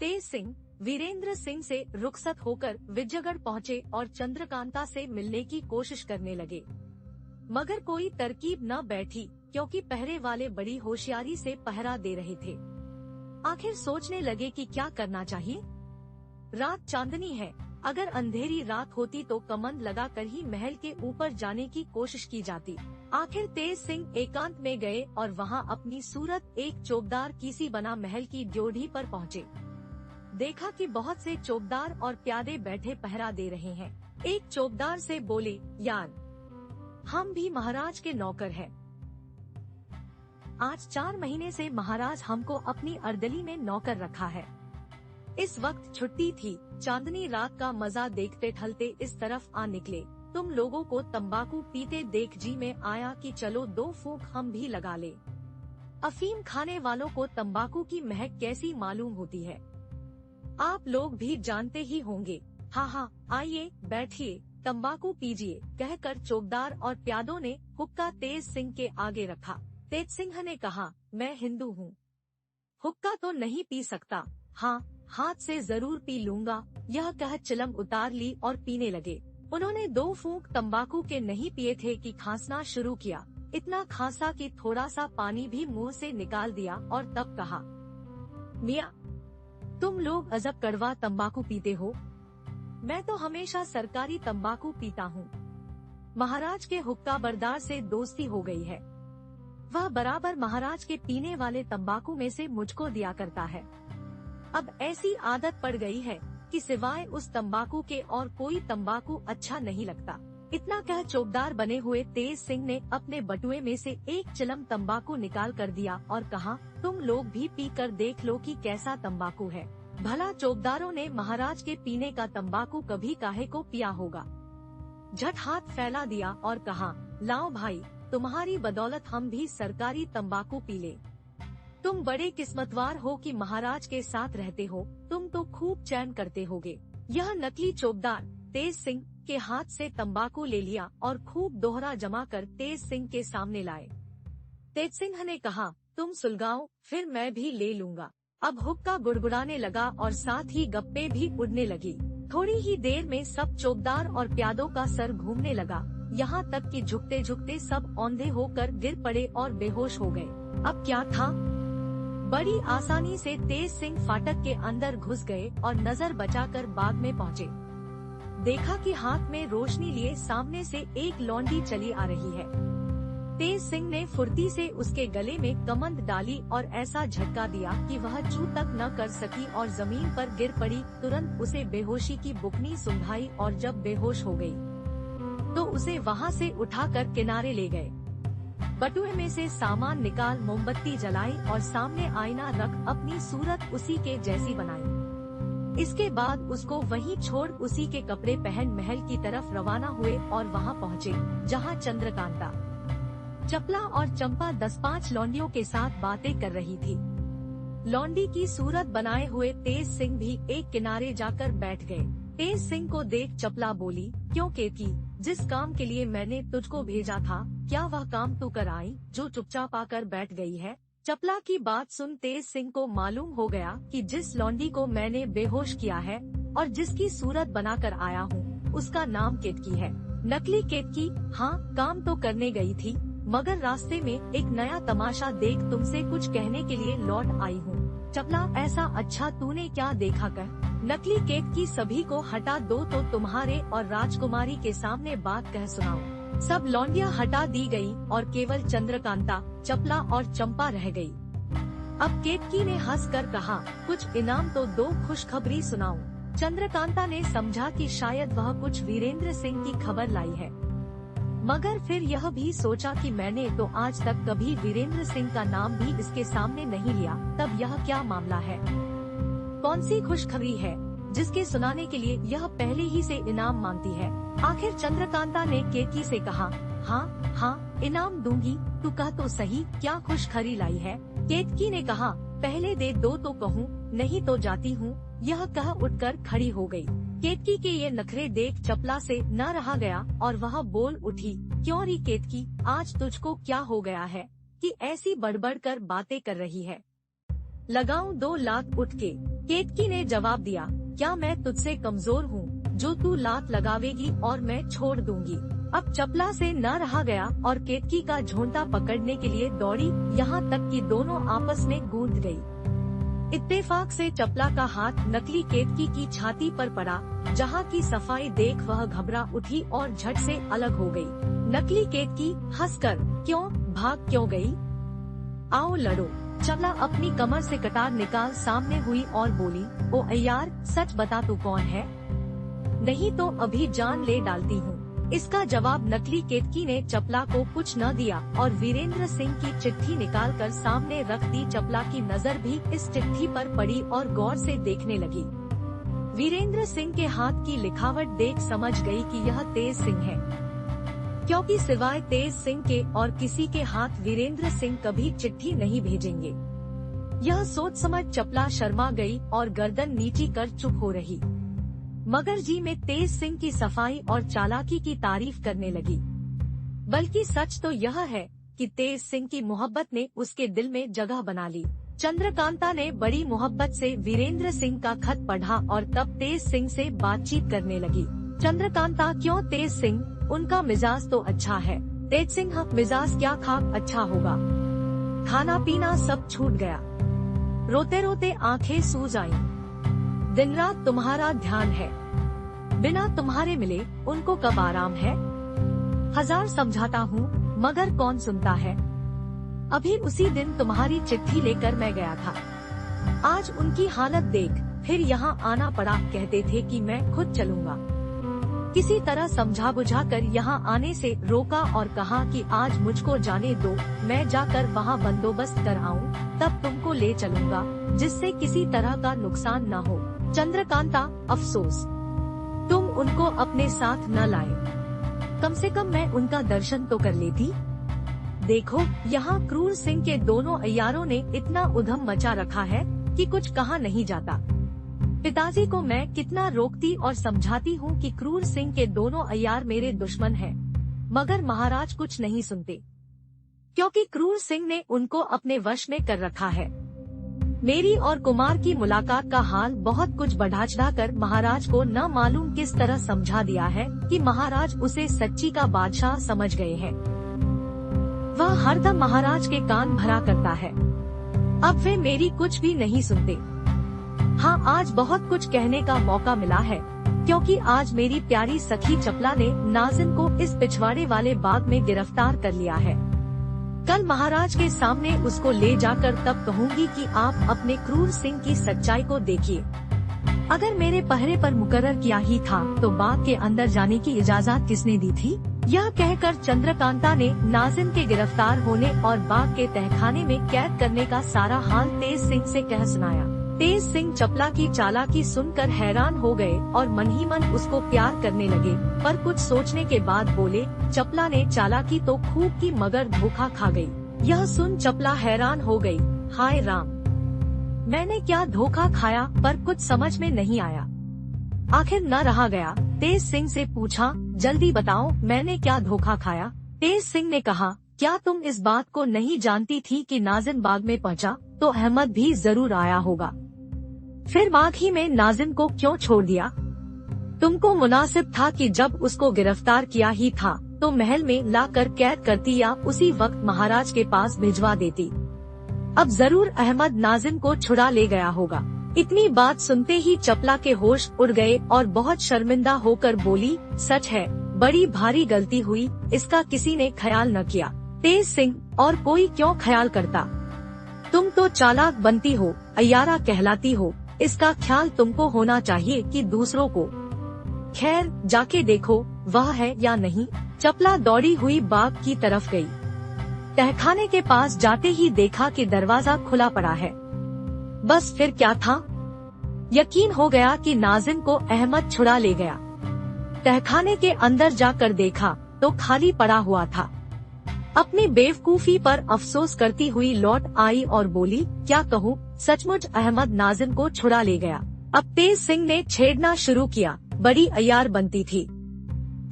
तेज सिंह वीरेंद्र सिंह से रुखसत होकर विजयगढ़ पहुँचे और चंद्रकांता से मिलने की कोशिश करने लगे, मगर कोई तरकीब न बैठी क्योंकि पहरे वाले बड़ी होशियारी से पहरा दे रहे थे। आखिर सोचने लगे कि क्या करना चाहिए। रात चांदनी है, अगर अंधेरी रात होती तो कमंद लगाकर ही महल के ऊपर जाने की कोशिश की जाती। आखिर तेज सिंह एकांत में गए और वहां अपनी सूरत एक चौबदार कीसी बना महल की ड्योढ़ी पर पहुँचे। देखा कि बहुत से चौबदार और प्यादे बैठे पहरा दे रहे हैं। एक चौबदार से बोले, यार हम भी महाराज के नौकर हैं। आज 4 महीने से महाराज हमको अपनी अर्दली में नौकर रखा है। इस वक्त छुट्टी थी, चांदनी रात का मजा देखते ठलते इस तरफ आ निकले। तुम लोगों को तंबाकू पीते देख जी में आया कि चलो 2 फूंक हम भी लगा ले। अफीम खाने वालों को तंबाकू की महक कैसी मालूम होती है, आप लोग भी जानते ही होंगे। हाँ, आइए बैठिए, तंबाकू पीजिए, कहकर चौबदार और प्यादों ने हुक्का तेज सिंह के आगे रखा। तेज सिंह ने कहा, मैं हिंदू हूँ, हुक्का तो नहीं पी सकता। हाँ, हाथ से जरूर पी लूंगा। यह कह चिलम उतार ली और पीने लगे। उन्होंने 2 फूंक तंबाकू के नहीं पिए थे कि खांसना शुरू किया। इतना खांसा कि थोड़ा सा पानी भी मुंह से निकाल दिया और तब कहा, मियाँ तुम लोग अजब कड़वा तंबाकू पीते हो। मैं तो हमेशा सरकारी तंबाकू पीता हूँ। महाराज के हुक्का बरदार से दोस्ती हो गई है, वह बराबर महाराज के पीने वाले तंबाकू में से मुझको दिया करता है। अब ऐसी आदत पड़ गई है कि सिवाय उस तंबाकू के और कोई तंबाकू अच्छा नहीं लगता। इतना कह चौबदार बने हुए तेज सिंह ने अपने बटुए में से एक चिलम तंबाकू निकाल कर दिया और कहा, तुम लोग भी पी कर देख लो कि कैसा तंबाकू है। भला चौबदारों ने महाराज के पीने का तंबाकू कभी काहे को पिया होगा। झट हाथ फैला दिया और कहा, लाओ भाई, तुम्हारी बदौलत हम भी सरकारी तंबाकू पी ले। तुम बड़े किस्मतवार हो कि महाराज के साथ रहते हो, तुम तो खूब चैन करते होगे। यह नकली चौबदार तेज सिंह के हाथ से तंबाकू ले लिया और खूब दोहरा जमा कर तेज सिंह के सामने लाए। तेज सिंह ने कहा, तुम सुलगाओ, फिर मैं भी ले लूंगा। अब हुक्का गुड़गुड़ाने लगा और साथ ही गप्पे भी उड़ने लगी। थोड़ी ही देर में सब चौबदार और प्यादों का सर घूमने लगा, यहाँ तक कि झुकते झुकते सब औंधे होकर गिर पड़े और बेहोश हो गए। अब क्या था, बड़ी आसानी से तेज सिंह फाटक के अंदर घुस गए और नजर बचाकर बाग में पहुँचे। देखा कि हाथ में रोशनी लिए सामने से एक लौंडी चली आ रही है। तेज सिंह ने फुर्ती से उसके गले में कमंद डाली और ऐसा झटका दिया कि वह चू तक न कर सकी और जमीन पर गिर पड़ी। तुरंत उसे बेहोशी की बुकनी सुंघाई और जब बेहोश हो गई तो उसे वहां से उठाकर किनारे ले गए। बटुए में से सामान निकाल मोमबत्ती जलाई और सामने आईना रख अपनी सूरत उसी के जैसी बनाई। इसके बाद उसको वहीं छोड़ उसी के कपड़े पहन महल की तरफ रवाना हुए और वहां पहुँचे जहां चंद्रकांता, चपला और चंपा 10-5 लौंडियों के साथ बातें कर रही थी। लौंडी की सूरत बनाए हुए तेज सिंह भी एक किनारे जाकर बैठ गए। तेज सिंह को देख चपला बोली, क्यों केतकी, जिस काम के लिए मैंने तुझको भेजा था, क्या वह काम तू कर आई जो चुपचाप आकर बैठ गई है। चपला की बात सुन तेज सिंह को मालूम हो गया कि जिस लौंडी को मैंने बेहोश किया है और जिसकी सूरत बनाकर आया हूँ, उसका नाम केतकी है। नकली केतकी, हाँ, काम तो करने गई थी, मगर रास्ते में एक नया तमाशा देख तुमसे कुछ कहने के लिए लौट आई हूँ। चपला, ऐसा अच्छा तूने क्या देखा कर। नकली केतकी, सभी को हटा दो तो तुम्हारे और राजकुमारी के सामने बात कह सुनाओ। सब लौंडियां हटा दी गई और केवल चंद्रकांता, चपला और चंपा रह गई। अब केतकी ने हंसकर कहा, कुछ इनाम तो दो, खुशखबरी सुनाओ। चंद्रकांता ने समझा कि शायद वह कुछ वीरेंद्र सिंह की खबर लाई है, मगर फिर यह भी सोचा कि मैंने तो आज तक कभी वीरेंद्र सिंह का नाम भी इसके सामने नहीं लिया, तब यह क्या मामला है, कौन सी खुशखबरी है जिसके सुनाने के लिए यह पहले ही से इनाम मांगती है। आखिर चंद्रकांता ने केतकी से कहा, हाँ, इनाम दूंगी, तू कह तो सही, क्या खुशखबरी लाई है। केतकी ने कहा, पहले दे दो तो कहूँ, नहीं तो जाती हूँ। यह कह उठकर खड़ी हो गई। केतकी के ये नखरे देख चपला से न रहा गया और वह बोल उठी, क्यों री केतकी, आज तुझको क्या हो गया है कि ऐसी बड़बड़ कर बातें कर रही है। लगाऊं 2 लात उठ के। केतकी ने जवाब दिया, क्या मैं तुझसे कमजोर हूँ जो तू लात लगावेगी और मैं छोड़ दूंगी। अब चपला से न रहा गया और केतकी का झोंटा पकड़ने के लिए दौड़ी, यहाँ तक कि दोनों आपस में गूंद गई। इत्तेफाक से चपला का हाथ नकली केतकी की छाती पर पड़ा, जहाँ की सफाई देख वह घबरा उठी और झट से अलग हो गई। नकली केतकी हंसकर, क्यों भाग क्यों गई, आओ लड़ो। चपला अपनी कमर से कटार निकाल सामने हुई और बोली, ओ अय्यार सच बता तू कौन है, नहीं तो अभी जान ले डालती हूँ। इसका जवाब नकली केतकी ने चपला को कुछ न दिया और वीरेंद्र सिंह की चिट्ठी निकालकर सामने रख दी। चपला की नजर भी इस चिट्ठी पर पड़ी और गौर से देखने लगी। वीरेंद्र सिंह के हाथ की लिखावट देख समझ गई कि यह तेज सिंह है, क्योंकि सिवाय तेज सिंह के और किसी के हाथ वीरेंद्र सिंह कभी चिट्ठी नहीं भेजेंगे। यह सोच समझ चपला शर्मा गई और गर्दन नीची कर चुप हो रही, मगर जी में तेज सिंह की सफाई और चालाकी की तारीफ करने लगी। बल्कि सच तो यह है कि तेज सिंह की मोहब्बत ने उसके दिल में जगह बना ली। चंद्रकांता ने बड़ी मोहब्बत से वीरेंद्र सिंह का खत पढ़ा और तब तेज सिंह से बातचीत करने लगी। चंद्रकांता, क्यों तेज सिंह, उनका मिजाज तो अच्छा है। तेज सिंह, मिजाज क्या खाक अच्छा होगा, खाना पीना सब छूट गया, रोते रोते आंखें सूज आईं। दिन रात तुम्हारा ध्यान है, बिना तुम्हारे मिले उनको कब आराम है। हजार समझाता हूँ मगर कौन सुनता है। अभी उसी दिन तुम्हारी चिट्ठी लेकर मैं गया था, आज उनकी हालत देख फिर यहाँ आना पड़ा। कहते थे कि मैं खुद चलूँगा, किसी तरह समझा बुझा कर यहाँ आने से रोका और कहा कि आज मुझको जाने दो, मैं जाकर वहाँ बंदोबस्त कर आऊँ, तब तुमको ले चलूँगा जिससे किसी तरह का नुकसान न हो। चंद्रकांता, अफसोस तुम उनको अपने साथ न लाए, कम से कम मैं उनका दर्शन तो कर लेती। देखो यहाँ क्रूर सिंह के दोनों अय्यारों ने इतना उधम मचा रखा है कि कुछ कहा नहीं जाता। पिताजी को मैं कितना रोकती और समझाती हूँ कि क्रूर सिंह के दोनों अय्यार मेरे दुश्मन हैं, मगर महाराज कुछ नहीं सुनते, क्योंकि क्रूर सिंह ने उनको अपने वश में कर रखा है। मेरी और कुमार की मुलाकात का हाल बहुत कुछ बढ़ा चढ़ा कर महाराज को न मालूम किस तरह समझा दिया है कि महाराज उसे सच्ची का बादशाह समझ गए हैं। वह हरदम महाराज के कान भरा करता है, अब वे मेरी कुछ भी नहीं सुनते। हाँ, आज बहुत कुछ कहने का मौका मिला है, क्योंकि आज मेरी प्यारी सखी चपला ने नाज़िन को इस पिछवाड़े वाले बाग में गिरफ्तार कर लिया है। कल महाराज के सामने उसको ले जाकर तब कहूँगी कि आप अपने क्रूर सिंह की सच्चाई को देखिए। अगर मेरे पहरे पर मुकर्रर किया ही था तो बाग के अंदर जाने की इजाजत किसने दी थी। यह कहकर चंद्रकांता ने नाज़िन के गिरफ्तार होने और बाग के तहखाने में कैद करने का सारा हाल तेज सिंह से कह सुनाया। तेज सिंह चपला की चालाकी सुनकर हैरान हो गए और मन ही मन उसको प्यार करने लगे, पर कुछ सोचने के बाद बोले, चपला ने चालाकी तो खूब की मगर धोखा खा गई। यह सुन चपला हैरान हो गई, हाय राम, मैंने क्या धोखा खाया, पर कुछ समझ में नहीं आया। आखिर न रहा गया, तेज सिंह से पूछा, जल्दी बताओ मैंने क्या धोखा खाया। तेज सिंह ने कहा, क्या तुम इस बात को नहीं जानती थी कि नाज़िन बाग में पहुंचा तो अहमद भी जरूर आया होगा, फिर बाग ही में नाज़िन को क्यों छोड़ दिया। तुमको मुनासिब था कि जब उसको गिरफ्तार किया ही था तो महल में लाकर कैद करती या उसी वक्त महाराज के पास भिजवा देती। अब जरूर अहमद नाज़िन को छुड़ा ले गया होगा। इतनी बात सुनते ही चपला के होश उड़ गए और बहुत शर्मिंदा होकर बोली, सच है, बड़ी भारी गलती हुई, इसका किसी ने ख्याल न किया। तेज सिंह, और कोई क्यों ख्याल करता, तुम तो चालाक बनती हो, अय्यारा कहलाती हो, इसका ख्याल तुमको होना चाहिए कि दूसरों को। खैर जाके देखो वह है या नहीं। चपला दौड़ी हुई बाग की तरफ गई। तहखाने के पास जाते ही देखा कि दरवाजा खुला पड़ा है। बस फिर क्या था, यकीन हो गया कि नाज़िन को अहमद छुड़ा ले गया। तहखाने के अंदर जाकर देखा तो खाली पड़ा हुआ था। अपनी बेवकूफी पर अफसोस करती हुई लौट आई और बोली, क्या कहूँ, सचमुच अहमद नाज़िन को छुड़ा ले गया। अब तेज सिंह ने छेड़ना शुरू किया, बड़ी अय्यार बनती थी,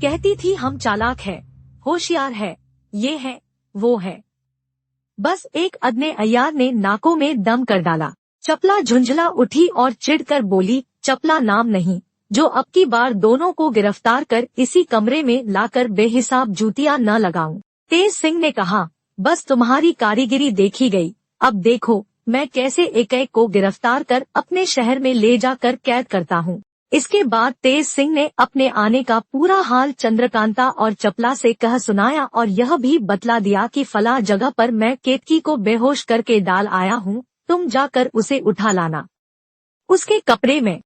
कहती थी हम चालाक है, होशियार है, ये है वो है। बस एक अदने अय्यार ने नाकों में दम कर डाला। चपला झुंझला उठी और चिढ़कर बोली, चपला नाम नहीं, जो अब की बार दोनों को गिरफ्तार कर इसी कमरे में लाकर बेहिसाब जूतियां न लगाऊं। तेज सिंह ने कहा, बस तुम्हारी कारीगिरी देखी गई, अब देखो मैं कैसे एक एक को गिरफ्तार कर अपने शहर में ले जाकर कैद करता हूँ। इसके बाद तेज सिंह ने अपने आने का पूरा हाल चंद्रकांता और चपला से कह सुनाया और यह भी बतला दिया कि फला जगह पर मैं केतकी को बेहोश करके डाल आया हूँ, तुम जाकर उसे उठा लाना। उसके कपड़े में